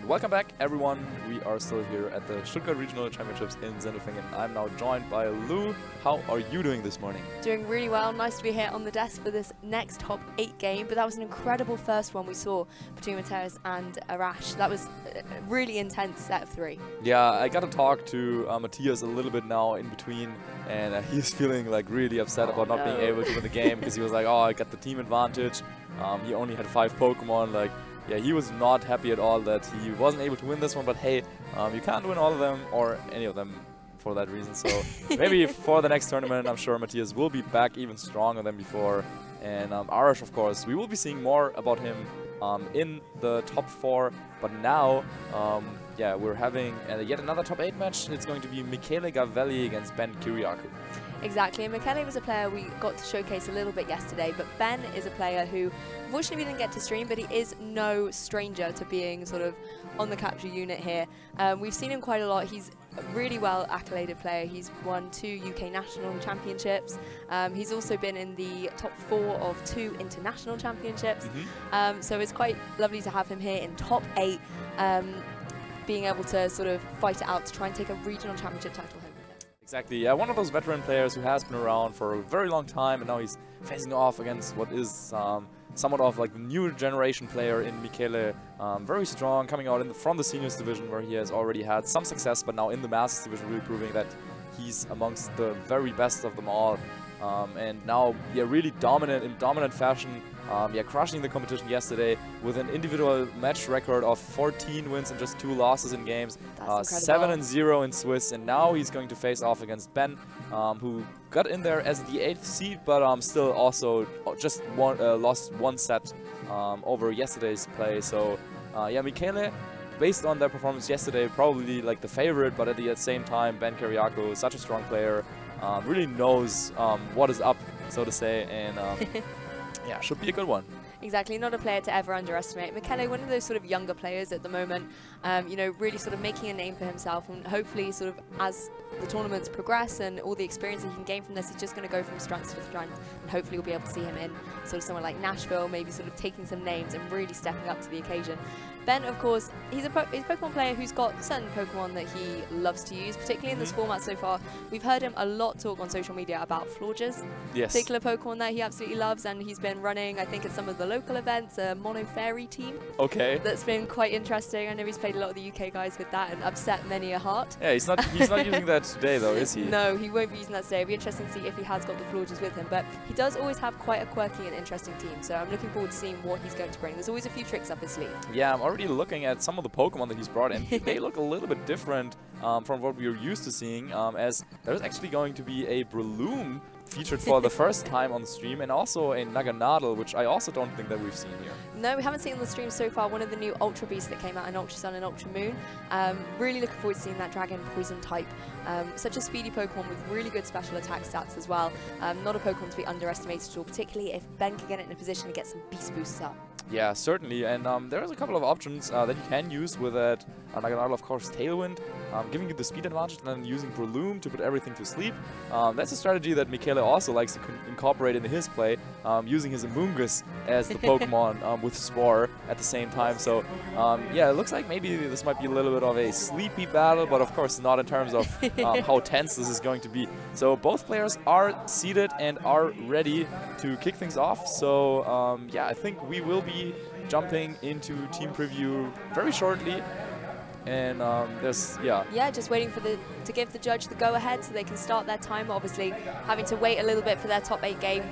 And welcome back, everyone. We are still here at the Stuttgart Regional Championships in Sindelfingen. I'm now joined by Lou. How are you doing this morning? Doing really well. Nice to be here on the desk for this next top 8 game. But that was an incredible first one we saw between Michele and Arash. That was a really intense set of 3. Yeah, I got to talk to Matthias a little bit now in between, and he's feeling like really upset about not being able to win the game because he was like, oh, I got the team advantage. He only had 5 Pokemon. Like, yeah, he was not happy at all that he wasn't able to win this one. But hey, you can't win all of them or any of them for that reason. So maybe for the next tournament, I'm sure Matthias will be back even stronger than before. And Arash, of course, we will be seeing more about him in the top 4. But now, yeah, we're having yet another top 8 match. It's going to be Michele Gavelli against Ben Kyriakou. Exactly, and Michele was a player we got to showcase a little bit yesterday, but Ben is a player who, unfortunately we didn't get to stream, but he is no stranger to being sort of on the capture unit here. We've seen him quite a lot. He's a really well accoladed player. He's won 2 UK national championships. He's also been in the top 4 of 2 international championships. So it's quite lovely to have him here in top 8, being able to sort of fight it out to try and take a regional championship title home. Exactly, yeah, one of those veteran players who has been around for a very long time, and now he's facing off against what is somewhat of like the new generation player in Michele. Very strong, coming out from the seniors division where he has already had some success, but now in the masters division really proving that he's amongst the very best of them all. And now, yeah, really dominant in dominant fashion. Yeah, crushing the competition yesterday with an individual match record of 14 wins and just 2 losses in games. 7-0 in Swiss, and now he's going to face off against Ben, who got in there as the 8th seed, but still also just lost 1 set over yesterday's play. So, yeah, Michele, based on their performance yesterday, probably like the favorite, but at the same time, Ben Kyriakou, such a strong player, really knows what is up, so to say, and yeah, should be a good one. Exactly, not a player to ever underestimate. Michele, one of those sort of younger players at the moment, you know, really sort of making a name for himself, and hopefully sort of as the tournaments progress and all the experience he can gain from this, he's just going to go from strength to strength, and hopefully we'll be able to see him in sort of somewhere like Nashville, maybe sort of taking some names and really stepping up to the occasion. Ben, of course, he's a Pokemon player who's got certain Pokemon that he loves to use, particularly in this format so far. We've heard him a lot talk on social media about Florges, particular Pokemon that he absolutely loves, and he's been running, I think, at some of the local events, a Mono Fairy team. Okay. That's been quite interesting. I know he's played a lot of the UK guys with that and upset many a heart. Yeah, he's not using that today though, is he? No, he won't be using that today. It'll be interesting to see if he has got the Florges with him, but he does always have quite a quirky and interesting team, so I'm looking forward to seeing what he's going to bring. There's always a few tricks up his sleeve. Yeah, I'm already looking at some of the Pokemon that he's brought in. They look a little bit different from what we were used to seeing, as there's actually going to be a Breloom featured for the first time on the stream, and also a Naganadel, which I also don't think that we've seen here. No, we haven't seen on the stream so far. One of the new Ultra Beasts that came out in Ultra Sun and Ultra Moon. Really looking forward to seeing that Dragon Poison type. Such a speedy Pokemon with really good special attack stats as well. Not a Pokemon to be underestimated at all, particularly if Ben can get it in a position to get some beast boosts up. Yeah, certainly, and there's a couple of options that you can use with that. Naganadel, of course, Tailwind, giving you the speed advantage, and then using Breloom to put everything to sleep. That's a strategy that Michele also likes to incorporate into his play, using his Amoonguss as the Pokemon with Spore at the same time. So, yeah, it looks like maybe this might be a little bit of a sleepy battle, but of course not in terms of how tense this is going to be. So both players are seated and are ready to kick things off. So, yeah, I think we will be jumping into team preview very shortly. And there's, yeah, just waiting for to give the judge the go-ahead so they can start their timer. Obviously, having to wait a little bit for their top 8 game.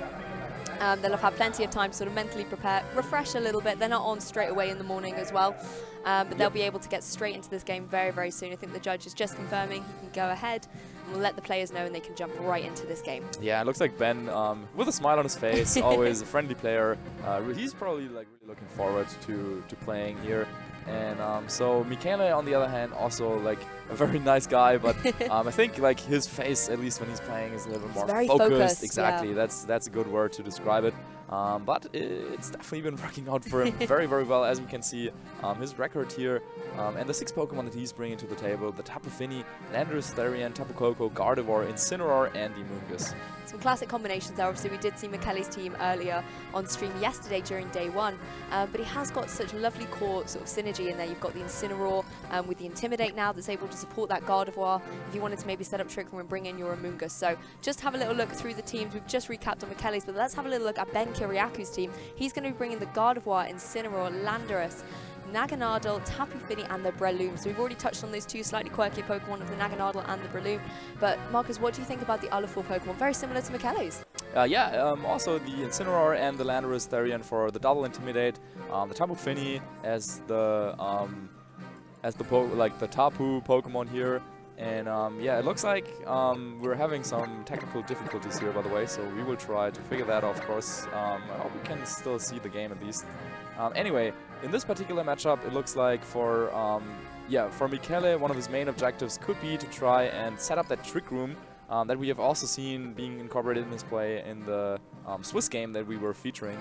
They'll have had plenty of time to sort of mentally prepare, refresh a little bit. They're not on straight away in the morning as well, but they'll be able to get straight into this game very, very soon. I think the judge is just confirming he can go ahead, and we'll let the players know, and they can jump right into this game. Yeah, it looks like Ben, with a smile on his face, always a friendly player. He's probably like really looking forward to playing here. And so Michele, on the other hand, also like a very nice guy, but I think like his face, at least when he's playing, is a little bit more focused. Exactly, yeah. That's a good word to describe it. but it's definitely been working out for him very, very well, as we can see his record here. And the 6 Pokemon that he's bringing to the table, the Tapu Fini, Landorus, Therian, Tapu Koko, Gardevoir, Incineroar, and Amoonguss. Some classic combinations there. Obviously, we did see Michele's team earlier on stream yesterday during day 1, but he has got such lovely core sort of synergy in there. You've got the Incineroar with the Intimidate now that's able to support that Gardevoir if you wanted to maybe set up Trick Room and bring in your Amoonguss. So just have a little look through the teams. We've just recapped on Michele's, but let's have a little look at Ben Kyriakou's team. He's going to be bringing the Gardevoir, Incineroar, Landorus, Naganadel, Tapu Fini, and the Breloom. So we've already touched on those 2 slightly quirky Pokemon of the Naganadel and the Breloom. But Marcus, what do you think about the other 4 Pokemon? Very similar to Michele's. Also the Incineroar and the Landorus Therian for the double Intimidate. The Tapu Fini as the Tapu Pokemon here. And it looks like we're having some technical difficulties here, by the way, so we will try to figure that out, of course. I hope we can still see the game at least. Anyway, in this particular matchup, it looks like for Michele, one of his main objectives could be to try and set up that Trick Room that we have also seen being incorporated in his play in the Swiss game that we were featuring.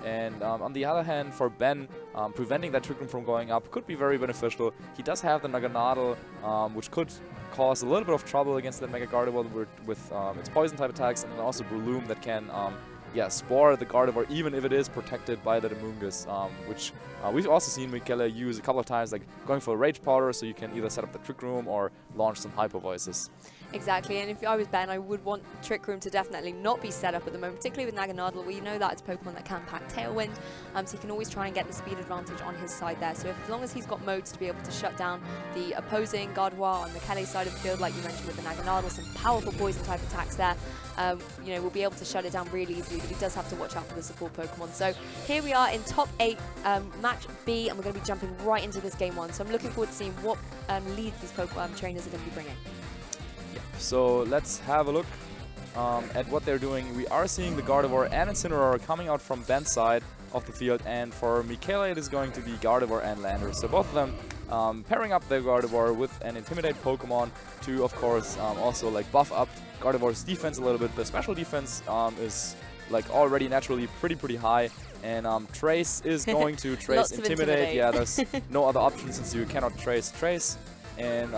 And on the other hand, for Ben, preventing that Trick Room from going up could be very beneficial. He does have the Naganadel, which could cause a little bit of trouble against the Mega Gardevoir with its poison type attacks, and then also Breloom that can spore the Gardevoir even if it is protected by the Amoonguss, which we've also seen Michele use a couple of times, like going for a Rage Powder, so you can either set up the Trick Room or launch some Hyper Voices. Exactly, and if I was Ben, I would want Trick Room to definitely not be set up at the moment, particularly with Naganadel. We know that it's a Pokemon that can pack Tailwind, so you can always try and get the speed advantage on his side there. So as long as he's got modes to be able to shut down the opposing Gardevoir on Michele's side of the field, like you mentioned with the Naganadel, some powerful poison type attacks there, we'll be able to shut it down really easily, but he does have to watch out for the support Pokemon. So here we are in top 8, match B, and we're going to be jumping right into this game 1. So I'm looking forward to seeing what leads these Pokemon trainers are going to be bringing. So let's have a look at what they're doing. We are seeing the Gardevoir and Incineroar coming out from Ben's side of the field, and for Michele it is going to be Gardevoir and Landorus. So both of them pairing up their Gardevoir with an Intimidate Pokemon to, of course, also like buff up Gardevoir's defense a little bit. The special defense is like already naturally pretty high, and Trace is going to Trace Intimidate. Yeah, there's no other option since you cannot Trace. And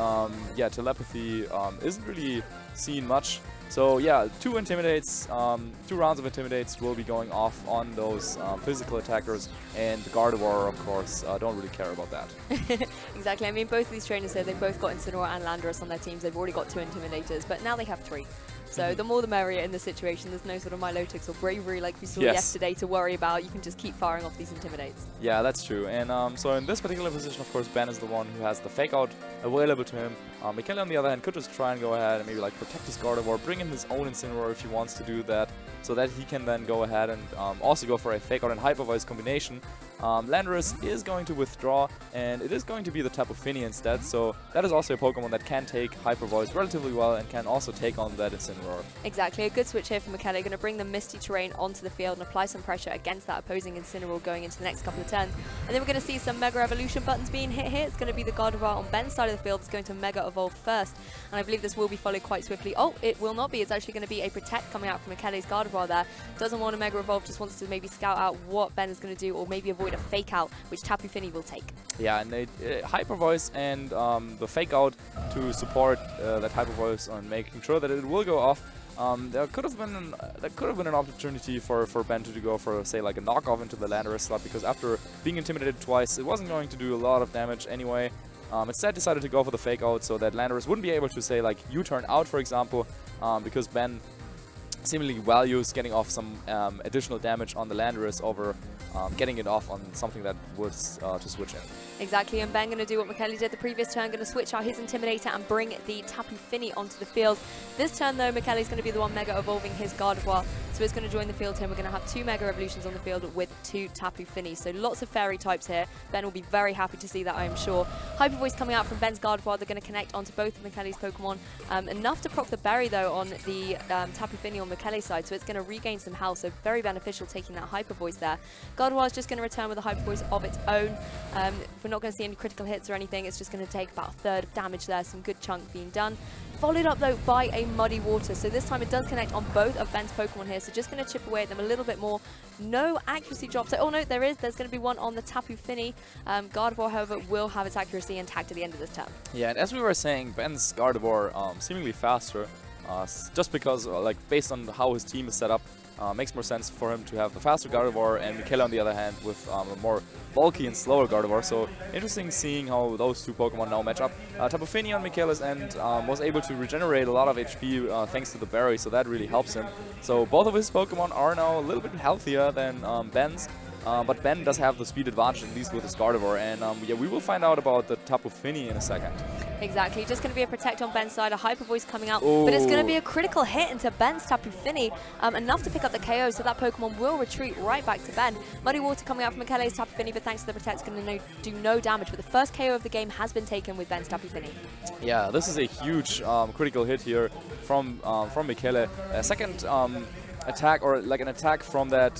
Telepathy isn't really seen much. So yeah, 2 Intimidates, 2 rounds of Intimidates will be going off on those physical attackers, and the Gardevoir, of course, don't really care about that. Exactly, I mean, both of these trainers here, they've both got Incineroar and Landorus on their teams. They've already got 2 Intimidators, but now they have 3. So the more the merrier in this situation. There's no sort of Milotics or Bravery like we saw yesterday to worry about. You can just keep firing off these Intimidates. Yeah, that's true. And so in this particular position, of course, Ben is the one who has the Fake Out available to him. Michele, on the other hand, could just try and go ahead and maybe like protect his Gardevoir, bring in his own Incineroar if he wants to do that, so that he can then go ahead and also go for a Fake Out and Hyper Voice combination. Landorus is going to withdraw, and it is going to be the Tapu Fini instead, so that is also a Pokemon that can take Hyper Voice relatively well and can also take on that Incineroar. Exactly, a good switch here from Michele, going to bring the Misty Terrain onto the field and apply some pressure against that opposing Incineroar going into the next couple of turns. And then we're going to see some Mega Evolution buttons being hit here. It's going to be the Gardevoir on Ben's side of the field. It's going to Mega Evolve first, and I believe this will be followed quite swiftly. Oh, it will not be. It's actually going to be a Protect coming out from Michele's Gardevoir there. Doesn't want to Mega Evolve, just wants to maybe scout out what Ben is going to do, or maybe avoid a Fake Out, which Tapu Fini will take. Yeah, and Hyper Voice and the Fake Out to support that Hyper Voice on making sure that it will go off. There could have been an opportunity for Ben to go for, say, like a knockoff into the Landorus slot, because after being intimidated twice, it wasn't going to do a lot of damage anyway. Instead decided to go for the Fake Out so that Landorus wouldn't be able to, say, like U-turn out, for example, because Ben seemingly values getting off some additional damage on the Landorus over getting it off on something that was to switch in. Exactly, and Ben going to do what Michele did the previous turn, going to switch out his Intimidator and bring the Tapu Fini onto the field. This turn, though, Michele is going to be the one Mega Evolving his Gardevoir, so it's going to join the field here. We're going to have 2 Mega Evolutions on the field with 2 Tapu Fini, so lots of Fairy types here. Ben will be very happy to see that, I am sure. Hyper Voice coming out from Ben's Gardevoir. They're going to connect onto both of Michele's Pokemon. Enough to proc the Berry, though, on the Tapu Fini on Michele's side, so it's going to regain some health, so very beneficial taking that Hyper Voice there. Gardevoir is just going to return with a Hyper Voice of its own. We're not going to see any critical hits or anything. It's just going to take about 1/3 of damage there, some good chunk being done. followed up though by a Muddy Water. So this time it does connect on both of Ben's Pokemon here. So just going to chip away at them a little bit more. No accuracy drop. So, oh no, there's going to be one on the Tapu Fini. Gardevoir, however, will have its accuracy intact at the end of this turn. Yeah, and as we were saying, Ben's Gardevoir seemingly faster, just because, like, based on how his team is set up, makes more sense for him to have the faster Gardevoir, and Michele on the other hand with a more bulky and slower Gardevoir. So interesting seeing how those two Pokemon now match up. Tapu Fini on Michele's end was able to regenerate a lot of HP thanks to the berry, so that really helps him. So both of his Pokemon are now a little bit healthier than Ben's. But Ben does have the speed advantage, at least with his Gardevoir, and yeah, we will find out about the Tapu Fini in a second. Exactly, just going to be a Protect on Ben's side, a Hyper Voice coming out, but it's going to be a critical hit into Ben's Tapu Fini, enough to pick up the KO, so that Pokemon will retreat right back to Ben. Muddy Water coming out from Michele's Tapu Fini, but thanks to the Protect, it's going to do no damage, but the first KO of the game has been taken with Ben's Tapu Fini. Yeah, this is a huge critical hit here from Michele. A second attack, or like an attack from that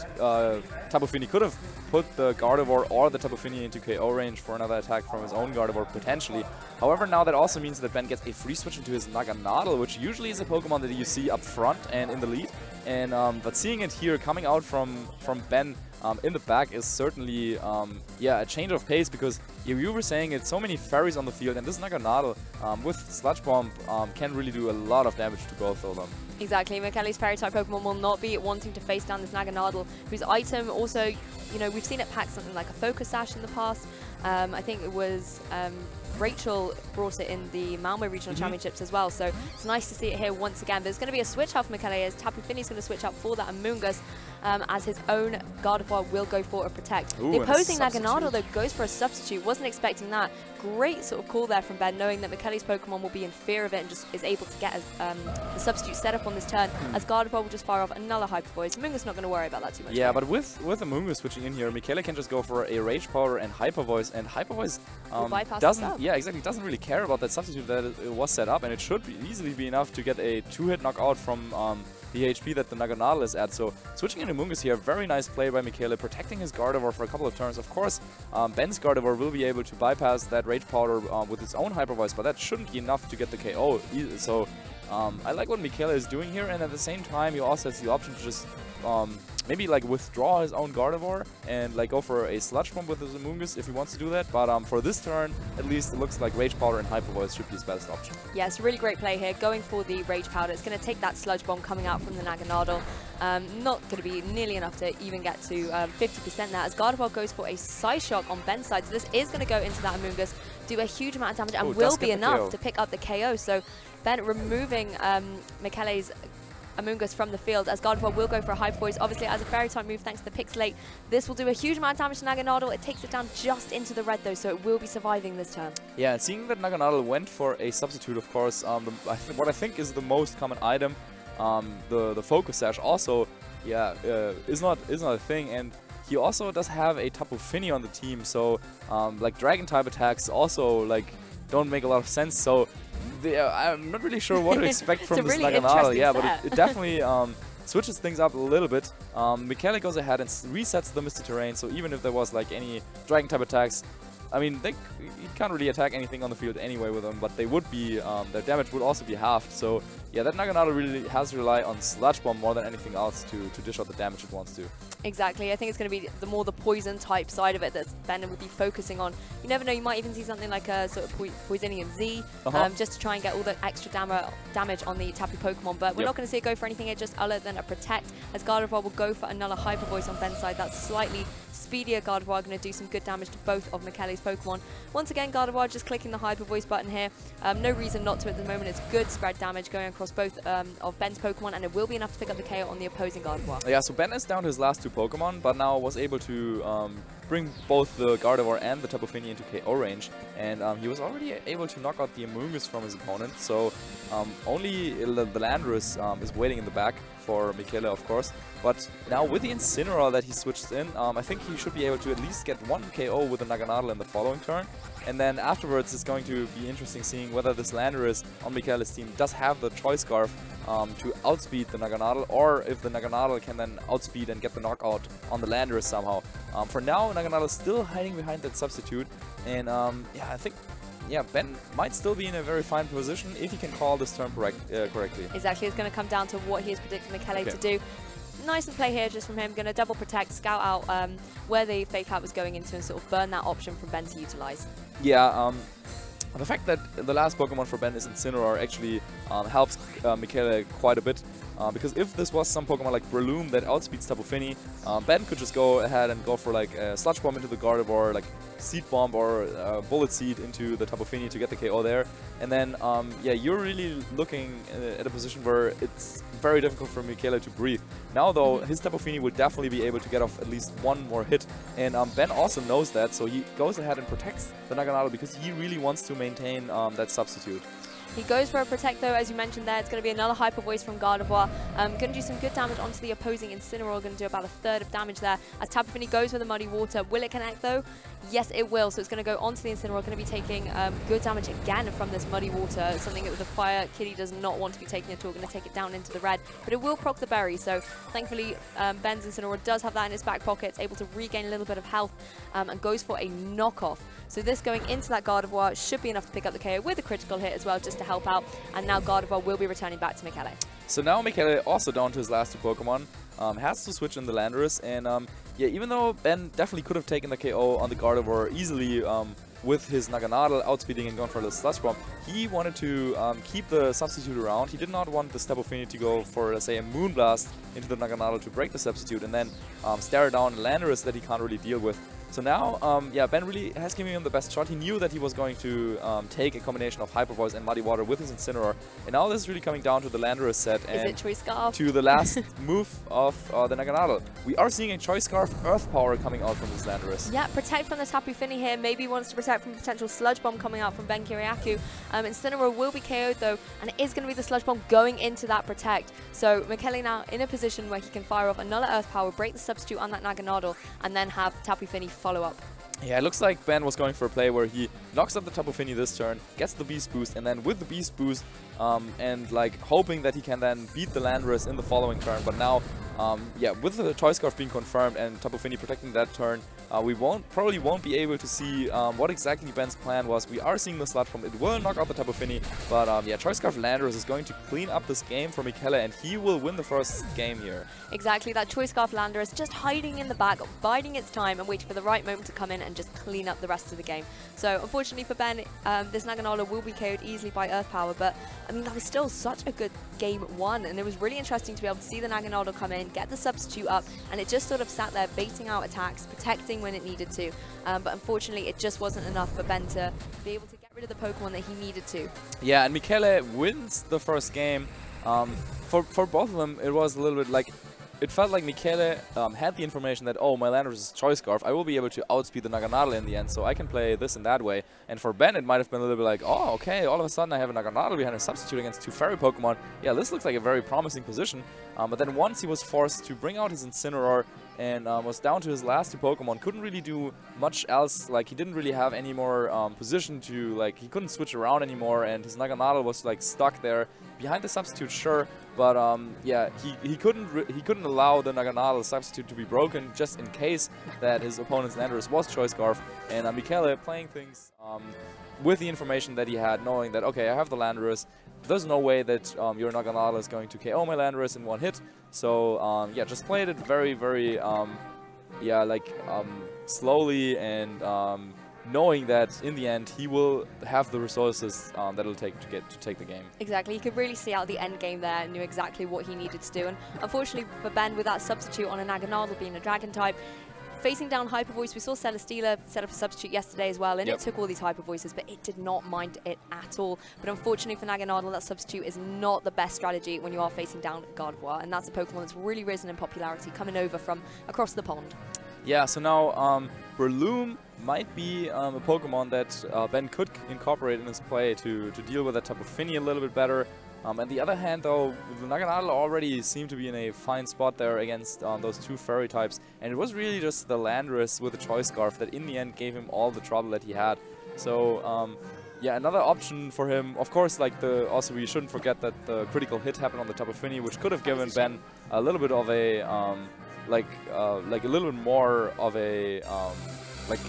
Tapu Fini could have put the Gardevoir or the Tapu Fini into KO range for another attack from his own Gardevoir potentially. However, now that also means that Ben gets a free switch into his Naganadel, which usually is a Pokemon that you see up front and in the lead. And but seeing it here coming out from Ben in the back is certainly yeah, a change of pace, because you were saying it's so many fairies on the field, and this Naganadel with Sludge Bomb can really do a lot of damage to both of them. Exactly, Michele's Fairy-type Pokemon will not be wanting to face down this Naganadel, whose item also, you know, we've seen it pack something like a Focus Sash in the past. I think it was Rachel brought it in the Malmo Regional Championships as well, so it's nice to see it here once again. There's going to be a switch out for Michele as Tapu Fini's going to switch out for that Amoonguss, as his own Gardevoir will go for a Protect. Ooh, the opposing Naganadel though goes for a substitute. Wasn't expecting that. Great sort of call there from Ben, knowing that Michele's Pokemon will be in fear of it and just is able to get the substitute set up on this turn, as Gardevoir will just fire off another Hyper Voice. Amoonguss not going to worry about that too much. Yeah, but with Amoonguss switching in here, Michele can just go for a Rage Powder and Hyper Voice, and Hyper Voice doesn't really care about that substitute that it was set up, and it should easily be enough to get a 2-hit knockout from the HP that the Naganadel is at. So switching in Amoonguss here, very nice play by Michele, protecting his Gardevoir for a couple of turns. Of course, Ben's Gardevoir will be able to bypass that Rage Powder with its own Hyper Voice, but that shouldn't be enough to get the KO either. So I like what Michele is doing here, and at the same time, he also has the option to just maybe like withdraw his own Gardevoir and like go for a Sludge Bomb with his Amoonguss if he wants to do that. But for this turn, at least it looks like Rage Powder and Hyper Voice should be his best option. Yes, really great play here, going for the Rage Powder. It's going to take that Sludge Bomb coming out from the Naganadel. Not going to be nearly enough to even get to 50% there, as Gardevoir goes for a Psyshock on Ben's side. So this is going to go into that Amoonguss, do a huge amount of damage, and will be enough to pick up the KO. So Ben removing Michele's Amoonguss from the field, as Gardevoir will go for a Hyper Voice. Obviously, as a Fairy-type move, thanks to the Pixelate, this will do a huge amount of damage to Naganadel. It takes it down just into the red, though, so it will be surviving this turn. Yeah, and seeing that Naganadel went for a substitute, of course, what I think is the most common item, the Focus Sash, also, yeah, is not a thing, and he also does have a Tapu Fini on the team, so like Dragon-type attacks also like don't make a lot of sense. So I'm not really sure what to expect from this really Naganadel. Yeah, but it definitely switches things up a little bit. Michele goes ahead and resets the Misty Terrain, so even if there was like any Dragon-type attacks, I mean, you can't really attack anything on the field anyway with them, but they would be, their damage would also be halved. So yeah, that Naganadel really has to rely on Sludge Bomb more than anything else to dish out the damage it wants to. Exactly, I think it's going to be the more the poison type side of it that Ben would be focusing on. You never know, you might even see something like a sort of Poisonium Z, just to try and get all the extra damage on the Tapu Pokemon, but we're not going to see it go for anything here just other than a Protect, as Gardevoir will go for another Hyper Voice on Ben's side. That's slightly speedier Gardevoir, going to do some good damage to both of Michele's Pokemon. Once again, Gardevoir just clicking the Hyper Voice button here. No reason not to at the moment. It's good spread damage going across both of Ben's Pokemon, and it will be enough to pick up the KO on the opposing Gardevoir. Yeah, so Ben is down to his last two Pokemon, but now was able to bring both the Gardevoir and the Tapu Fini into KO range, and he was already able to knock out the Amoonguss from his opponent, so only the Landorus is waiting in the back for Michele, of course. But now with the Incineroar that he switched in, I think he should be able to at least get one KO with the Naganadel in the following turn. And then afterwards, it's going to be interesting seeing whether this Landorus on Michele's team does have the Choice Scarf to outspeed the Naganadel, or if the Naganadel can then outspeed and get the knockout on the Landorus somehow. For now, Naganadel is still hiding behind that substitute, and yeah, I think yeah, Ben might still be in a very fine position if he can call this turn correctly. Exactly, it's going to come down to what he is predicting Michele to do. Nice and play here just from him, going to double protect, scout out where the fake out was going into and sort of burn that option from Ben to utilize. Yeah, the fact that the last Pokemon for Ben is Incineroar actually helps Michele quite a bit. Because if this was some Pokemon like Breloom that outspeeds Tapu Fini, Ben could just go ahead and go for like a Sludge Bomb into the Gardevoir, like Seed Bomb or Bullet Seed into the Tapu Fini to get the KO there. And then, yeah, you're really looking at a position where it's very difficult for Michele to breathe. Now, though, his Tapu Fini would definitely be able to get off at least one more hit. And Ben also knows that, so he goes ahead and protects the Naganadel because he really wants to maintain that substitute. He goes for a Protect, though, as you mentioned there. It's going to be another Hyper Voice from Gardevoir. Going to do some good damage onto the opposing Incineroar. Going to do about a third of damage there. As Tapu Fini goes for the Muddy Water. Will it connect, though? Yes, it will. So it's going to go onto the Incineroar. Going to be taking good damage again from this Muddy Water. Something that with the Fire Kitty does not want to be taking at all. Going to take it down into the red. But it will proc the Berry. So thankfully, Ben's Incineroar does have that in his back pocket. It's able to regain a little bit of health and goes for a knockoff. So this going into that Gardevoir should be enough to pick up the KO with a critical hit as well, just to help out. And now Gardevoir will be returning back to Michele. So now Michele, also down to his last two Pokemon, has to switch in the Landorus. And yeah, even though Ben definitely could have taken the KO on the Gardevoir easily with his Naganadel outspeeding and going for the Sludge Bomb, he wanted to keep the substitute around. He did not want the Tapu Fini to go for, let's say, a Moonblast into the Naganadel to break the substitute and then stare down Landorus that he can't really deal with. So now, yeah, Ben really has given him the best shot. He knew that he was going to take a combination of Hyper Voice and Muddy Water with his Incineroar. And now this is really coming down to the Landorus set and to the last move of the Naganadel. We are seeing a Choice Scarf Earth Power coming out from this Landorus. Yeah, protect from the Tapu Fini here. Maybe wants to protect from potential Sludge Bomb coming out from Ben Kyriakou. Incineroar will be KO'd though, and it is going to be the Sludge Bomb going into that protect. So Michele now in a position where he can fire off another Earth Power, break the substitute on that Naganadel, and then have Tapu Fini follow up. Yeah, it looks like Ben was going for a play where he knocks up the Tapu Fini this turn, gets the Beast Boost, and then with the Beast Boost, and like hoping that he can then beat the Landorus in the following turn. But now, yeah, with the Choice Scarf being confirmed and Tapu Fini protecting that turn, we probably won't be able to see what exactly Ben's plan was. We are seeing the Sludge Bomb. It will knock out the Tapu Fini, but yeah, Choice Scarf Landorus is going to clean up this game for Michele, and he will win the first game here. Exactly, that Choice Scarf Landorus just hiding in the back, biding its time and waiting for the right moment to come in and just clean up the rest of the game. So unfortunately for Ben, this Naganadel will be KO'd easily by Earth Power, but I mean, that was still such a good game one, and it was really interesting to be able to see the Naganadel come in, get the substitute up, and it just sort of sat there baiting out attacks, protecting when it needed to, but unfortunately it just wasn't enough for Ben to be able to get rid of the Pokemon that he needed to. Yeah, and Michele wins the first game. For both of them, it was a little bit like, it felt like Michele had the information that, oh, my Landorus is Choice Scarf, I will be able to outspeed the Naganadel in the end, so I can play this in that way. And for Ben, it might have been a little bit like, oh, okay, all of a sudden I have a Naganadel behind a substitute against two Fairy Pokemon. Yeah, this looks like a very promising position. But then once he was forced to bring out his Incineroar and was down to his last two Pokemon, couldn't really do much else. Like, he didn't really have any more position to, like, he couldn't switch around anymore, and his Naganadel was, like, stuck there behind the substitute, sure, but yeah, he couldn't allow the Naganadel substitute to be broken just in case that his opponent's Landorus was Choice Scarf. And Michele playing things with the information that he had, knowing that, okay, I have the Landorus, there's no way that your Naganadel is going to KO my Landorus in one hit. So yeah, just played it very, very yeah, like slowly, and knowing that in the end he will have the resources that it'll take to take the game. Exactly, he could really see out the end game there and knew exactly what he needed to do. And unfortunately for Ben, with that substitute on a Naganadel being a Dragon type, facing down Hyper Voice, we saw Celesteela set up a substitute yesterday as well, and it took all these Hyper Voices, but it did not mind it at all. But unfortunately for Naganadel, that substitute is not the best strategy when you are facing down Gardevoir, and that's a Pokemon that's really risen in popularity, coming over from across the pond. Yeah, so now Breloom might be a Pokemon that Ben could incorporate in his play to deal with that Tapu Fini a little bit better. On the other hand, though, the Naganadel already seemed to be in a fine spot there against those two Fairy types, and it was really just the Landorus with the Choice Scarf that in the end gave him all the trouble that he had. So yeah, another option for him, of course, like also we shouldn't forget that the critical hit happened on the Tapu Fini, which could have given Ben a little bit of a like a little bit more of a like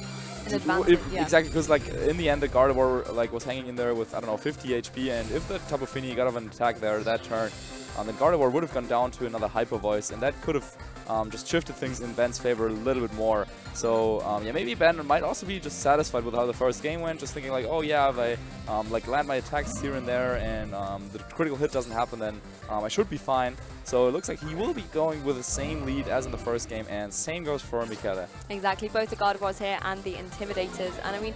an advantage. Exactly, because like in the end the Gardevoir like was hanging in there with, I don't know, 50 HP, and if the Tapu Fini got off an attack there that turn, then Gardevoir would have gone down to another Hyper Voice, and that could have just shifted things in Ben's favor a little bit more. So yeah, maybe Ben might also be just satisfied with how the first game went, just thinking like, oh yeah, if I like land my attacks here and there and the critical hit doesn't happen, then I should be fine. So it looks like he will be going with the same lead as in the first game, and same goes for Michele. Exactly, both the Gardevoirs here and the Intimidators. And I mean,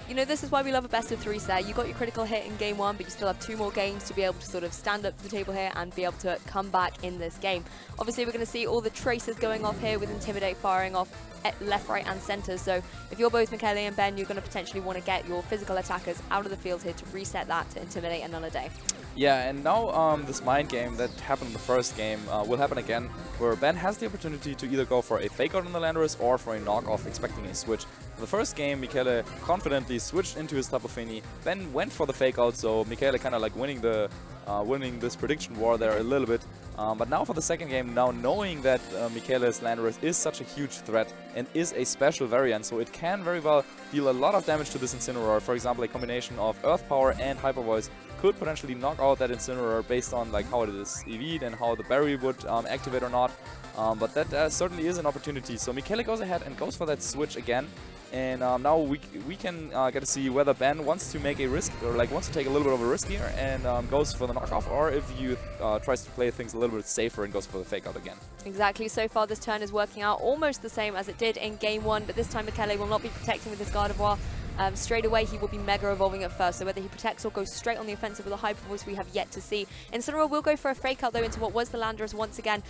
you know, this is why we love a best of 3 set. You got your critical hit in game 1, but you still have 2 more games to be able to sort of stand up to the table here and be able to come back in this game. Obviously, we're going to see all the traces going off here with Intimidate firing off at left, right, and center. So if you're both Michele and Ben, you're going to potentially want to get your physical attackers out of the field here to reset that to Intimidate another day. Yeah, and now this mind game that happened in the first game will happen again, where Ben has the opportunity to either go for a fake out on the Landorus or for a knockoff, expecting a switch. In the first game, Michele confidently switched into his Tapu Fini. Ben went for the fake out, so Michele kind of like winning this prediction war there a little bit. But now for the second game, now knowing that Michele's Landorus is such a huge threat and is a special variant, so it can very well deal a lot of damage to this Incineroar. For example, a combination of Earth Power and Hyper Voice could potentially knock out that Incineroar based on like how it is EV'd and how the berry would activate or not. But that certainly is an opportunity. So Michele goes ahead and goes for that switch again. And now we can get to see whether Ben wants to make a risk, or like wants to take a little bit of a risk here and goes for the knockoff, or if he tries to play things a little bit safer and goes for the fake out again. Exactly. So far this turn is working out almost the same as it did in game 1, but this time Michele will not be protecting with his Gardevoir. Straight away he will be Mega Evolving at first, so whether he protects or goes straight on the offensive with a Hyper Voice we have yet to see. Incineroar will go for a fake out though into what was the Landorus once again.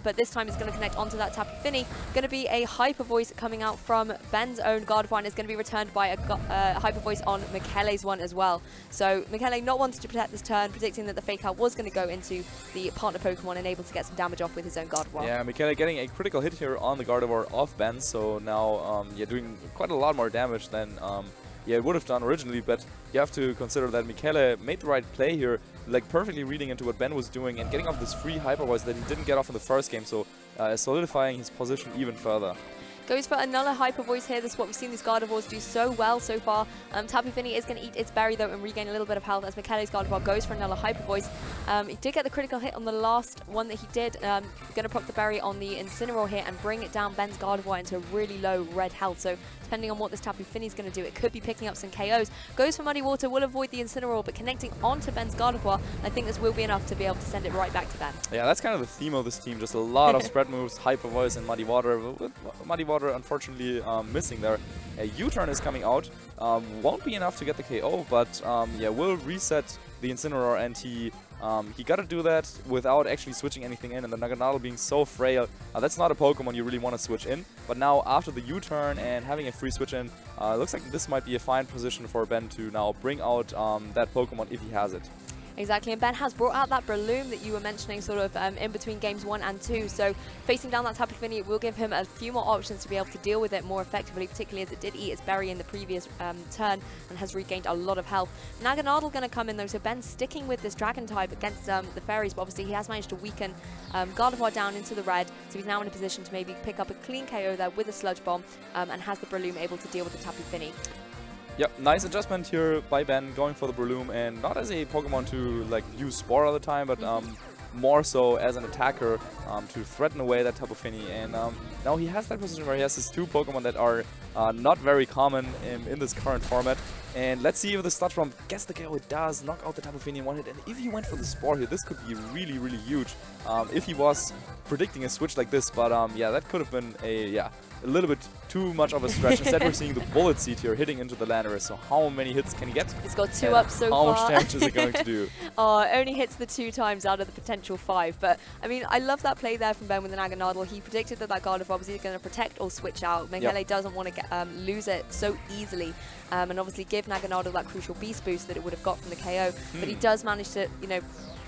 But this time it's going to connect onto that Tapu Fini. Going to be a Hyper Voice coming out from Ben's own Gardevoir, and is going to be returned by a Hyper Voice on Michele's one as well. So Michele not wanting to protect this turn, predicting that the fake out was going to go into the partner Pokemon and able to get some damage off with his own Gardevoir. Yeah, Michele getting a critical hit here on the Gardevoir of Ben, so now yeah, doing quite a lot more damage than yeah, it would have done originally, but you have to consider that Michele made the right play here, like perfectly reading into what Ben was doing and getting off this free Hyper Voice that he didn't get off in the first game, so solidifying his position even further. Goes for another Hyper Voice here. This is what we've seen these Gardevoirs do so well so far. Tapu Fini is going to eat its berry though and regain a little bit of health as Michele's Gardevoir goes for another Hyper Voice. He did get the critical hit on the last one that he did. Going to proc the berry on the Incineroar here and bring it down Ben's Gardevoir into really low red health. So depending on what this Tapu Fini is going to do, it could be picking up some KOs. Goes for Muddy Water, will avoid the Incineroar, but connecting onto Ben's Gardevoir, I think this will be enough to be able to send it right back to Ben. Yeah, that's kind of the theme of this team. Just a lot of spread moves, Hyper Voice and Muddy Water. With Muddy Water unfortunately missing there. A U-turn is coming out. Won't be enough to get the KO, but yeah, will reset the Incineroar, and he got to do that without actually switching anything in, and the Naganadel being so frail. That's not a Pokemon you really want to switch in, but now after the U-turn and having a free switch in, looks like this might be a fine position for Ben to now bring out that Pokemon if he has it. Exactly, and Ben has brought out that Breloom that you were mentioning sort of in between games 1 and 2, so facing down that Tapu Fini will give him a few more options to be able to deal with it more effectively, particularly as it did eat its berry in the previous turn and has regained a lot of health. Naganadel going to come in though, so Ben's sticking with this Dragon type against the Fairies, but obviously he has managed to weaken Gardevoir down into the red, so he's now in a position to maybe pick up a clean KO there with a Sludge Bomb and has the Breloom able to deal with the Tapu Fini. Yep, nice adjustment here by Ben, going for the Breloom, and not as a Pokemon to like use Spore all the time, but more so as an attacker to threaten away that Tapu Fini. And now he has that position where he has his 2 Pokemon that are not very common in this current format. And let's see if the Sludge Bomb gets the KO. It does knock out the Tapu Fini in one hit. And if he went for the Spore here, this could be really, really huge if he was predicting a switch like this. But yeah, that could have been a little bit too much of a stretch. Instead, we're seeing the Bullet Seed here hitting into the Landorus. So how many hits can he get? He's got 2 up so far. How much damage is it going to do? Oh, only hits the 2 times out of the potential 5. But, I mean, I love that play there from Ben with the Naganadel. He predicted that Gardevoir was either going to protect or switch out. Michele doesn't want to lose it so easily. And obviously give Naganadel that crucial Beast Boost that it would have got from the KO. But he does manage to, you know,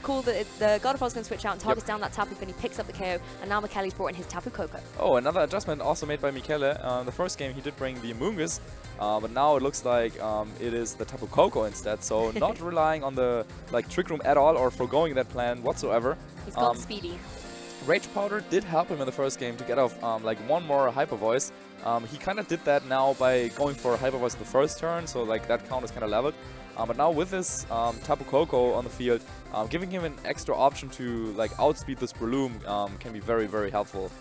cool that the Gardevoir's going to switch out and targets down that Tapu Fini, picks up the KO, and now Michele's brought in his Tapu Koko. Oh, another adjustment also made by Michele. The first game he did bring the Amoonguss, but now it looks like it is the Tapu Koko instead, so not relying on the Trick Room at all or foregoing that plan whatsoever. He's gone speedy. Rage Powder did help him in the first game to get off like one more Hyper Voice. He kind of did that now by going for Hyper Voice the first turn, so like that count is kind of leveled. But now with this Tapu Koko on the field, giving him an extra option to like outspeed this Breloom can be very, very helpful.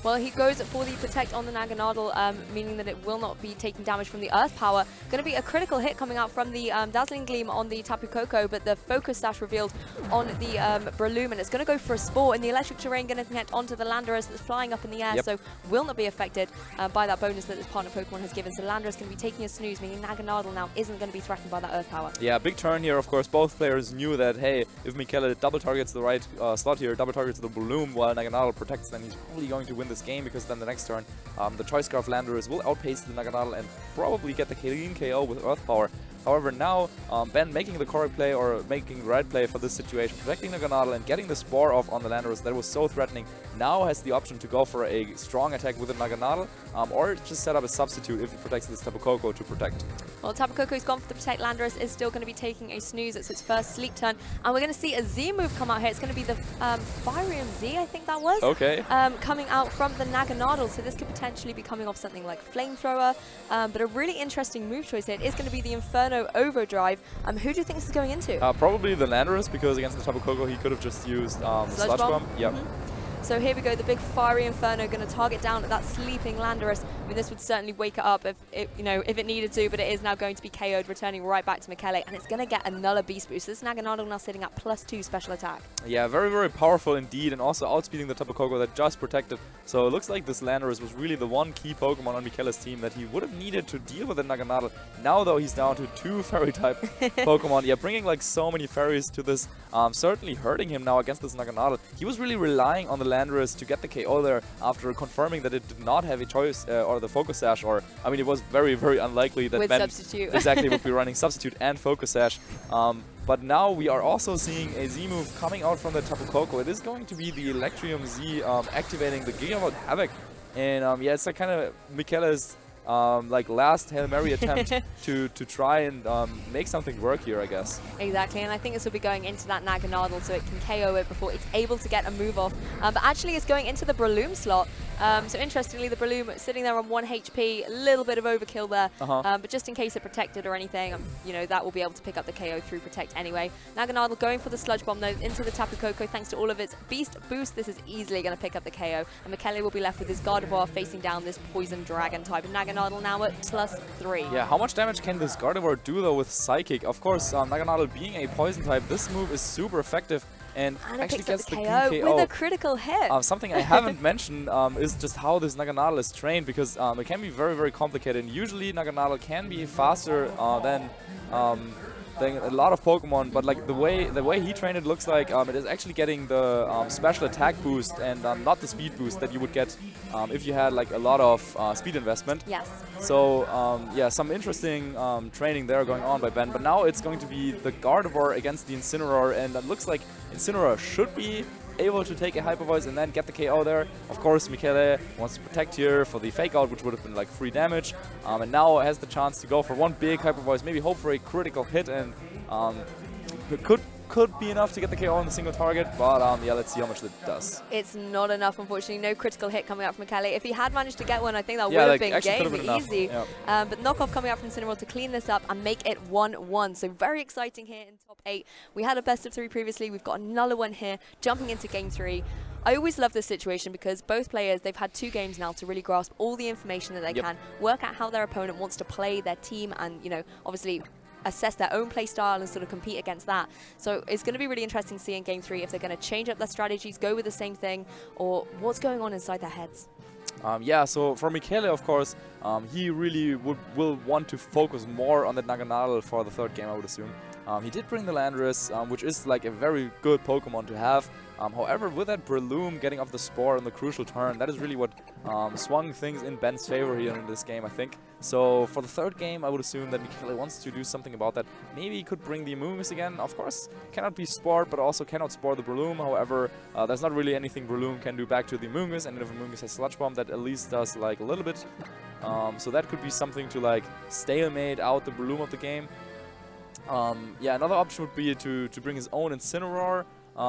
Well, he goes for the Protect on the Naganadel, meaning that it will not be taking damage from the Earth Power. Going to be a critical hit coming out from the Dazzling Gleam on the Tapu Koko, but the Focus Sash revealed on the Breloom, and it's going to go for a Spore, and the Electric Terrain going to connect onto the Landorus that's flying up in the air, so will not be affected by that bonus that this partner Pokemon has given. So Landorus going to be taking a snooze, meaning Naganadel now isn't going to be threatened by that Earth Power. Yeah, big turn here, of course. Both players knew that, hey, if Michele double targets the right slot here, double targets the Breloom while Naganadel protects, then he's probably going to win this game, because then the next turn, the Choice Scarf Landorus will outpace the Naganadel and probably get the clean KO with Earth Power. However, now Ben making the correct play, or making the right play for this situation, protecting Naganadel and getting the Spore off on the Landorus that was so threatening, now has the option to go for a strong attack with the Naganadel, or just set up a substitute if he protects this Tapu Koko to protect. Well, Tapu Koko's gone for the Protect. Landorus is still going to be taking a snooze. It's its first sleep turn, and we're going to see a Z move come out here. It's going to be the Firium Z, I think that was. Okay. Coming out from the Naganadel, so this could potentially be coming off something like Flamethrower, but a really interesting move choice here. It is going to be the Inferno Overdrive. Who do you think this is going into? Probably the Landorus, because against the Tapu Koko he could have just used Sludge Bomb. Yep. So here we go, the big Fiery Inferno going to target down at that sleeping Landorus. I mean, this would certainly wake it up if it needed to, but it is now going to be KO'd, returning right back to Michele, and it's going to get another Beast Boost. This Naganadel now sitting at +2 special attack. Yeah, very, very powerful indeed, and also outspeeding the Tapu Koko that just protected. So it looks like this Landorus was really the one key Pokemon on Michele's team that he would have needed to deal with the Naganadel. Now, though, he's down to 2 Fairy-type Pokemon. Yeah, bringing like so many Fairies to this, certainly hurting him now against this Naganadel. He was really relying on the Landorus to get the KO there after confirming that it did not have a choice or the Focus Sash, or I mean, it was very, very unlikely that Ben exactly would be running Substitute and Focus Sash. But now we are also seeing a Z move coming out from the Tapu Koko. It is going to be the Electrium Z activating the Gigavolt Havoc, and yeah, it's like kind of Michele's like last Hail Mary attempt to try and make something work here, I guess. Exactly, and I think this will be going into that Naganadel so it can KO it before it's able to get a move off. But actually it's going into the Breloom slot. So interestingly, the Breloom sitting there on 1 HP, a little bit of overkill there, but just in case it protected or anything, that will be able to pick up the KO through Protect anyway. Naganadel going for the Sludge Bomb though into the Tapu Koko thanks to all of its Beast Boost. This is easily going to pick up the KO, and Michele will be left with his Gardevoir facing down this Poison Dragon type. And Naganadel now at +3. Yeah, how much damage can this Gardevoir do though with Psychic? Of course, Naganadel being a Poison type, this move is super effective. And actually gets the KO with a critical hit. Something I haven't mentioned is just how this Naganadel is trained, because it can be very, very complicated. And usually Naganadel can be faster than a lot of Pokemon, but like the way he trained it looks like it is actually getting the special attack boost and not the speed boost that you would get if you had like a lot of speed investment. Yes. So yeah, some interesting training there going on by Ben, but now it's going to be the Gardevoir against the Incineroar, and it looks like Incineroar should be able to take a Hyper Voice and then get the KO there. Of course, Michele wants to protect here for the Fake Out, which would have been like free damage, and now has the chance to go for one big Hyper Voice, maybe hope for a critical hit, and it could be enough to get the KO on the single target, but yeah, let's see how much that does. It's not enough, unfortunately. No critical hit coming out from Michele. If he had managed to get one, I think that would have been game easy. Yep. But knockoff coming out from Incineroar to clean this up and make it 1-1. So very exciting here in top 8. We had a best of 3 previously. We've got another one here, jumping into game 3. I always love this situation because both players, they've had 2 games now to really grasp all the information that they can, work out how their opponent wants to play their team, and, obviously assess their own play style and sort of compete against that. So it's going to be really interesting to see in game 3 if they're going to change up their strategies, go with the same thing, or what's going on inside their heads. Yeah, so for Michele, of course, he really will want to focus more on the Naganadel for the 3rd game, I would assume. He did bring the Landorus, which is like a very good Pokemon to have. However, with that Breloom getting off the Spore on the crucial turn, that is really what swung things in Ben's favor here in this game, I think. So for the 3rd game, I would assume that Michele wants to do something about that. Maybe he could bring the Amoonguss again. Of course, cannot be Spored, but also cannot Spore the Breloom. However, there's not really anything Breloom can do back to the Amoonguss, and if Amoonguss has Sludge Bomb, that at least does like a little bit. So that could be something to like stalemate out the Breloom of the game. Yeah, another option would be to bring his own Incineroar.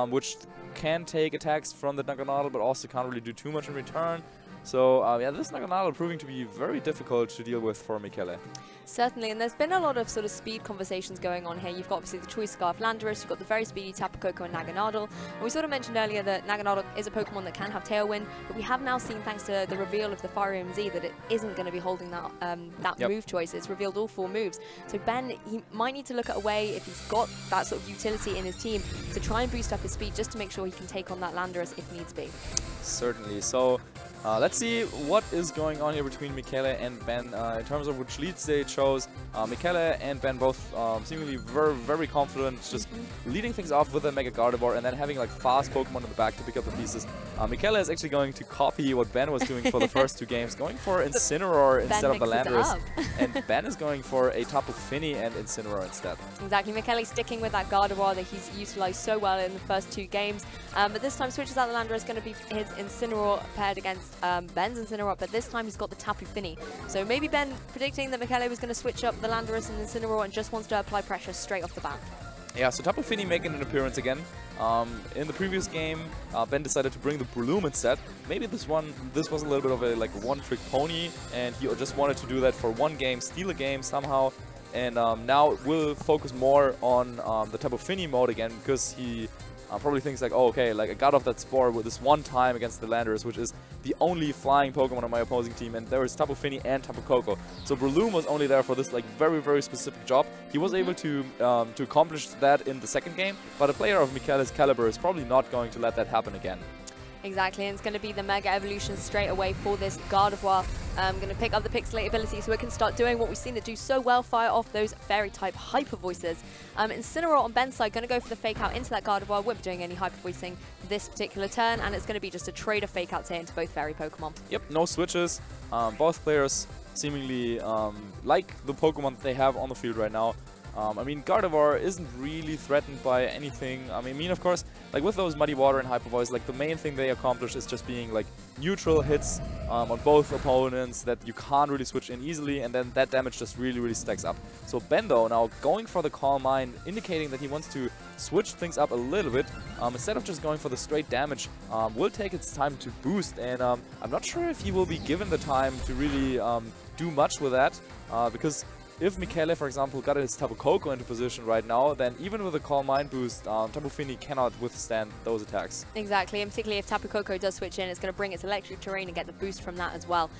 which can take attacks from the Naganadel, but also can't really do too much in return. So yeah, this Naganadel proving to be very difficult to deal with for Michele. Certainly, and there's been a lot of sort of speed conversations going on here. You've got obviously the Choice Scarf Landorus, you've got the very speedy Tapu Koko and Naganadel. And we sort of mentioned earlier that Naganadel is a Pokemon that can have Tailwind, but we have now seen, thanks to the reveal of the Fire Z, that it isn't going to be holding that move choice. It's revealed all 4 moves. So Ben, he might need to look at a way, if he's got that sort of utility in his team, to try and boost up his speed just to make sure he can take on that Landorus if needs be. Certainly. So let's see what is going on here between Michele and Ben in terms of which leads they chose. Michele and Ben both seemingly very confident, just leading things off with a Mega Gardevoir and then having like fast Pokemon in the back to pick up the pieces. Michele is actually going to copy what Ben was doing for the first 2 games, going for Incineroar instead of the Landorus. And Ben is going for a Tapu Fini and Incineroar instead. Exactly. Michele sticking with that Gardevoir that he's utilized so well in the first 2 games. But this time switches out the Landorus, going to be his Incineroar paired against Ben's Incineroar, but this time he's got the Tapu Fini. So maybe Ben predicting that Michele was going to switch up the Landorus and Incineroar and just wants to apply pressure straight off the bat. Yeah, so Tapu Fini making an appearance again. In the previous game, Ben decided to bring the Breloom instead. Maybe this was a little bit of a like one-trick pony, and he just wanted to do that for 1 game, steal a game somehow. And now we'll focus more on the Tapu Fini mode again, because he probably thinks like, oh, okay, like I got off that Spore with this 1 time against the Landorus, which is the only flying Pokemon on my opposing team, and there is Tapu Fini and Tapu Koko. So Breloom was only there for this like very specific job. He was able to accomplish that in the 2nd game, but a player of Michele's caliber is probably not going to let that happen again. Exactly, and it's going to be the Mega Evolution straight away for this Gardevoir. Going to pick up the Pixelate ability so it can start doing what we've seen it do so well, fire off those Fairy-type Hyper Voices. Incineroar on Ben's side, going to go for the Fake Out into that Gardevoir. Won't be doing any Hyper Voicing this particular turn, and it's going to be just a trader Fake Out here into both Fairy Pokemon. Yep, no switches. Both players seemingly like the Pokemon that they have on the field right now. I mean, Gardevoir isn't really threatened by anything. I mean, of course, like with those Muddy Water and Hyper Voice, like the main thing they accomplish is just being like neutral hits on both opponents that you can't really switch in easily, and then that damage just really stacks up. So Ben, though, now going for the Calm Mind, indicating that he wants to switch things up a little bit, instead of just going for the straight damage, will take its time to boost, and I'm not sure if he will be given the time to really do much with that, because if Michele, for example, got his Tapu Koko into position right now, then even with a Calm Mind boost, Tapu Fini cannot withstand those attacks. Exactly, and particularly if Tapu Koko does switch in, it's going to bring its electric terrain and get the boost from that as well.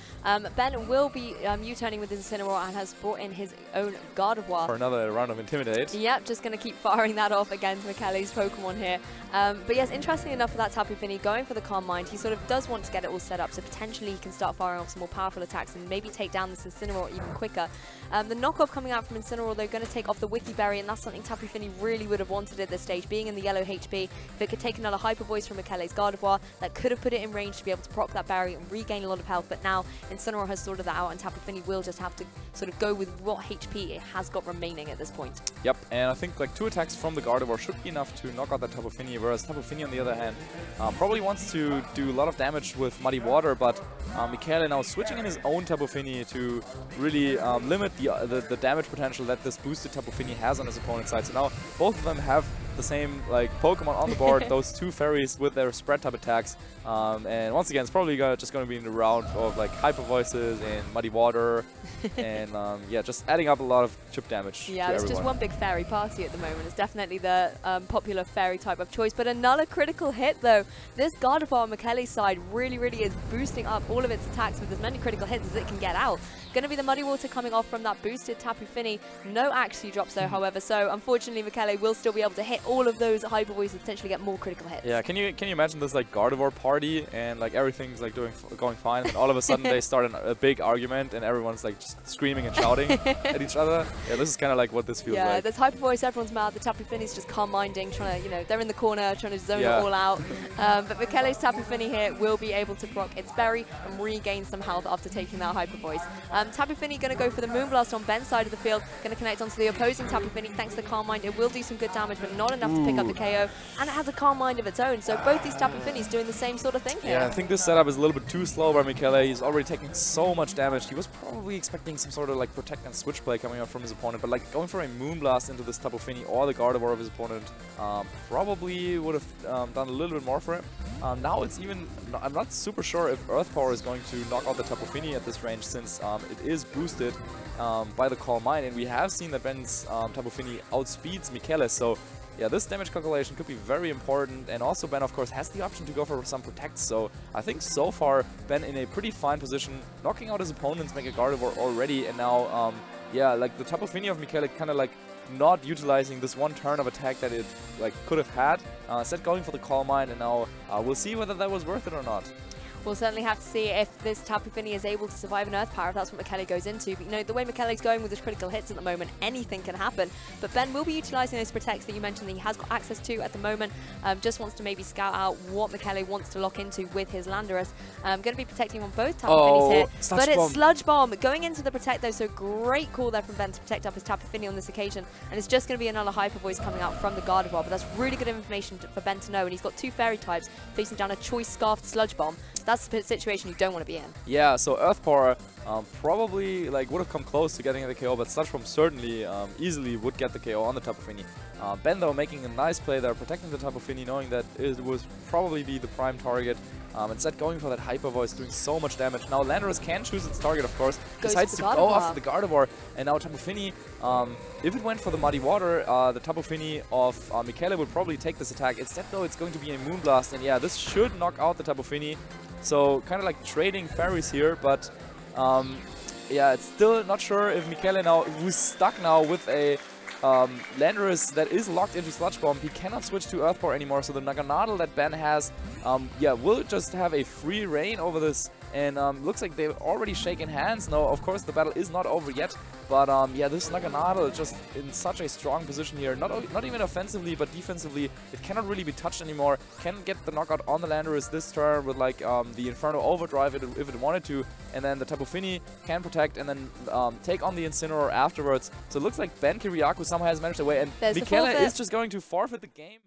Ben will be U-turning with his Incineroar and has brought in his own Gardevoir. For another round of Intimidate. Yep, just going to keep firing that off against Michele's Pokemon here. But yes, interestingly enough for that Tapu Fini, going for the Calm Mind, he sort of does want to get it all set up, so potentially he can start firing off some more powerful attacks and maybe take down this Incineroar even quicker. The knockoff coming out from Incineroar, they're going to take off the Wiki Berry, and that's something Tapu Fini really would have wanted at this stage, being in the yellow HP. If it could take another Hyper Voice from Michele's Gardevoir, that could have put it in range to be able to proc that berry and regain a lot of health, but now Incineroar has sorted that out, and Tapu Fini will just have to sort of go with what HP it has got remaining at this point. Yep, and I think like 2 attacks from the Gardevoir should be enough to knock out that Tapu Fini, whereas Tapu Fini on the other hand probably wants to do a lot of damage with Muddy Water, but Michele now switching in his own Tapu Fini to really limit the damage potential that this boosted Tapu Fini has on his opponent's side. So now both of them have the same like Pokemon on the board, those 2 fairies with their spread type attacks, and once again it's probably just going to be in the round of like Hyper Voices and Muddy Water, and yeah, just adding up a lot of chip damage. Yeah, it's just one big fairy party at the moment. It's definitely the popular fairy type of choice, but another critical hit though. This Gardevoir on Michele's side really is boosting up all of its attacks with as many critical hits as it can get out. Going to be the Muddy Water coming off from that boosted Tapu Fini. No Axew drops though, however, so unfortunately Michele will still be able to hit all of those Hyper Voices and potentially get more critical hits. Yeah, can you imagine this like Gardevoir party and like everything's like going fine, and all of a sudden they start a big argument and everyone's like just screaming and shouting at each other? Yeah, this is kind of like what this feels like. Yeah, there's Hyper Voice, everyone's mad. The Tapu Fini's just calm minding, trying to, you know, they're in the corner trying to zone it all out. But Michele's Tapu Fini here will be able to proc its berry and regain some health after taking that Hyper Voice. Tapu Fini going to go for the Moonblast on Ben's side of the field, going to connect onto the opposing Tapu Fini thanks to the Calm Mind. It will do some good damage, but not enough to pick up the KO, and it has a calm mind of its own. So both these Tapu Finis doing the same sort of thing here. Yeah, I think this setup is a little bit too slow by Michele. He's already taking so much damage. He was probably expecting some sort of like protect and switch play coming out from his opponent, but like going for a Moonblast into this Tapu Fini or the Gardevoir of his opponent probably would have done a little bit more for him. Now it's even, I'm not super sure if Earth Power is going to knock out the Tapu Fini at this range, since it is boosted by the Calm Mind, and we have seen that Ben's Tapu Fini outspeeds Michele, so yeah, this damage calculation could be very important, and also Ben, of course, has the option to go for some protects, so I think so far Ben in a pretty fine position, knocking out his opponent's Mega Gardevoir already, and now, yeah, like the Tapu Fini of Michele kind of like not utilizing this one turn of attack that it like could have had, instead going for the Calm Mind, and now we'll see whether that was worth it or not. We'll certainly have to see if this Tapu Fini is able to survive an Earth Power, if that's what Michele goes into. But, you know, the way Michele's going with his critical hits at the moment, anything can happen. But Ben will be utilising those protects that you mentioned that he has got access to at the moment. Just wants to maybe scout out what Michele wants to lock into with his Landorus. Going to be protecting on both Tapu Finis here. But it's Sludge Bomb going into the protect though, so great call there from Ben to protect up his Tapu Fini on this occasion. And it's just going to be another Hyper Voice coming out from the Gardevoir, but that's really good information for Ben to know. And he's got two Fairy types facing down a Choice Scarfed Sludge Bomb. That's the situation you don't want to be in. Yeah, so Earth Power probably like would have come close to getting the KO, but Sludge Bomb certainly easily would get the KO on the Tapu Fini. Ben though making a nice play there, protecting the Tapu Fini, knowing that it would probably be the prime target. Instead going for that Hyper Voice, doing so much damage. Now Landorus can choose its target, of course, decides to go after the Gardevoir, and now Tapu Fini, if it went for the Muddy Water, the Tapu Fini of Michele would probably take this attack. Instead though, it's going to be a Moonblast, and yeah, this should knock out the Tapu Fini. So kind of like trading fairies here, but yeah, it's still not sure if Michele now, who's stuck now with a Landorus that is locked into Sludge Bomb, he cannot switch to Earth Power anymore, so the Naganadel that Ben has, yeah, will just have a free reign over this, and looks like they've already shaken hands. Now, of course, the battle is not over yet, but yeah, this Naganadel just in such a strong position here, not even offensively, but defensively, it cannot really be touched anymore, can get the knockout on the Landorus this turn with like the Inferno Overdrive if it wanted to, and then the Tapu Fini can protect and then take on the Incineroar afterwards. So it looks like Ben Kyriakou somehow has managed away, and Michele is just going to forfeit the game.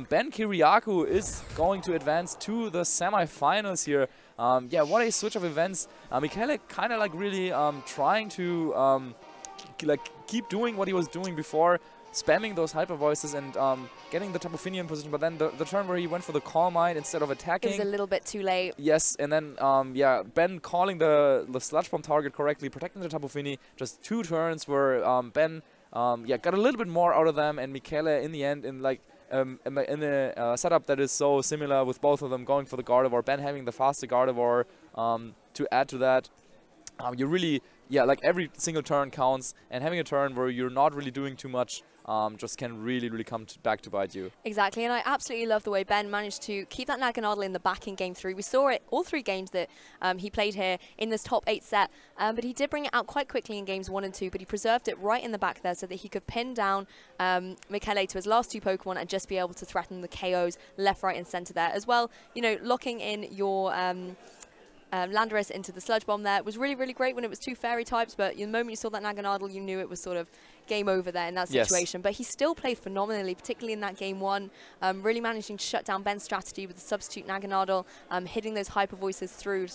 Ben Kyriakou is going to advance to the semi-finals here. Yeah, what a switch of events. Michele kind of like really trying to like keep doing what he was doing before, spamming those Hyper Voices and getting the Tapu Fini in position, but then the turn where he went for the Calm Mind instead of attacking. It was a little bit too late. Yes, and then yeah, Ben calling the Sludge Bomb target correctly, protecting the Tapu Fini. Just two turns where Ben yeah, got a little bit more out of them, and Michele in the end in like in a setup that is so similar with both of them going for the Gardevoir, Ben having the faster Gardevoir to add to that. You really, yeah, like every single turn counts, and having a turn where you're not really doing too much just can really come back to bite you. Exactly, and I absolutely love the way Ben managed to keep that Naganadel in the back in Game 3. We saw it all three games that he played here in this top 8 set, but he did bring it out quite quickly in Games 1 and 2, but he preserved it right in the back there so that he could pin down Michele to his last two Pokemon and just be able to threaten the KOs left, right and centre there. As well, you know, locking in your Landorus into the Sludge Bomb there was really great when it was two Fairy types, but the moment you saw that Naganadel, you knew it was sort of game over there in that situation. Yes. But he still played phenomenally, particularly in that Game 1, really managing to shut down Ben's strategy with the substitute Naganadel, hitting those Hyper Voices through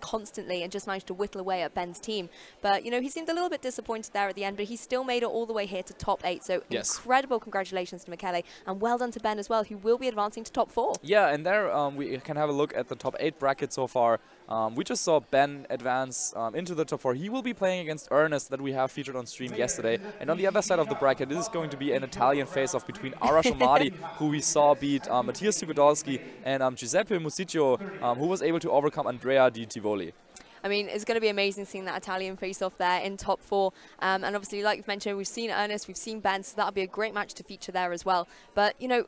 constantly, and just managed to whittle away at Ben's team. But, you know, he seemed a little bit disappointed there at the end, but he still made it all the way here to top 8. So incredible congratulations to Michele, and well done to Ben as well, who will be advancing to top 4. Yeah, and there we can have a look at the top 8 bracket so far. We just saw Ben advance into the top 4. He will be playing against Ernest that we have featured on stream yesterday. And on the other side of the bracket, this is going to be an Italian face-off between Arash Omadi, who we saw beat Matthias Sugodolski, and Giuseppe Musicchio, who was able to overcome Andrea Di Tivoli. I mean, it's going to be amazing seeing that Italian face-off there in top 4. And obviously, like you've mentioned, we've seen Ernest, we've seen Ben, so that'll be a great match to feature there as well. But, you know,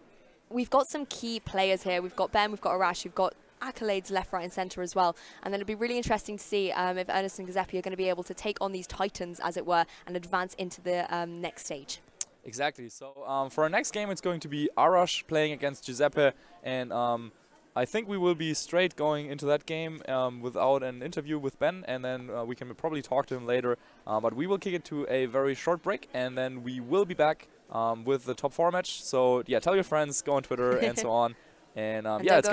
we've got some key players here. We've got Ben, we've got Arash, we've got accolades left, right and centre as well, and then it'll be really interesting to see if Ernest and Giuseppe are going to be able to take on these titans, as it were, and advance into the next stage. Exactly. So for our next game, it's going to be Arash playing against Giuseppe, and I think we will be straight going into that game without an interview with Ben, and then we can probably talk to him later, but we will kick it to a very short break, and then we will be back with the top 4 match. So yeah, tell your friends, go on Twitter and so on. And yeah, it's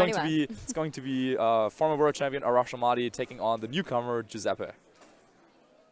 going to be former world champion Arash Ahmadi taking on the newcomer Giuseppe.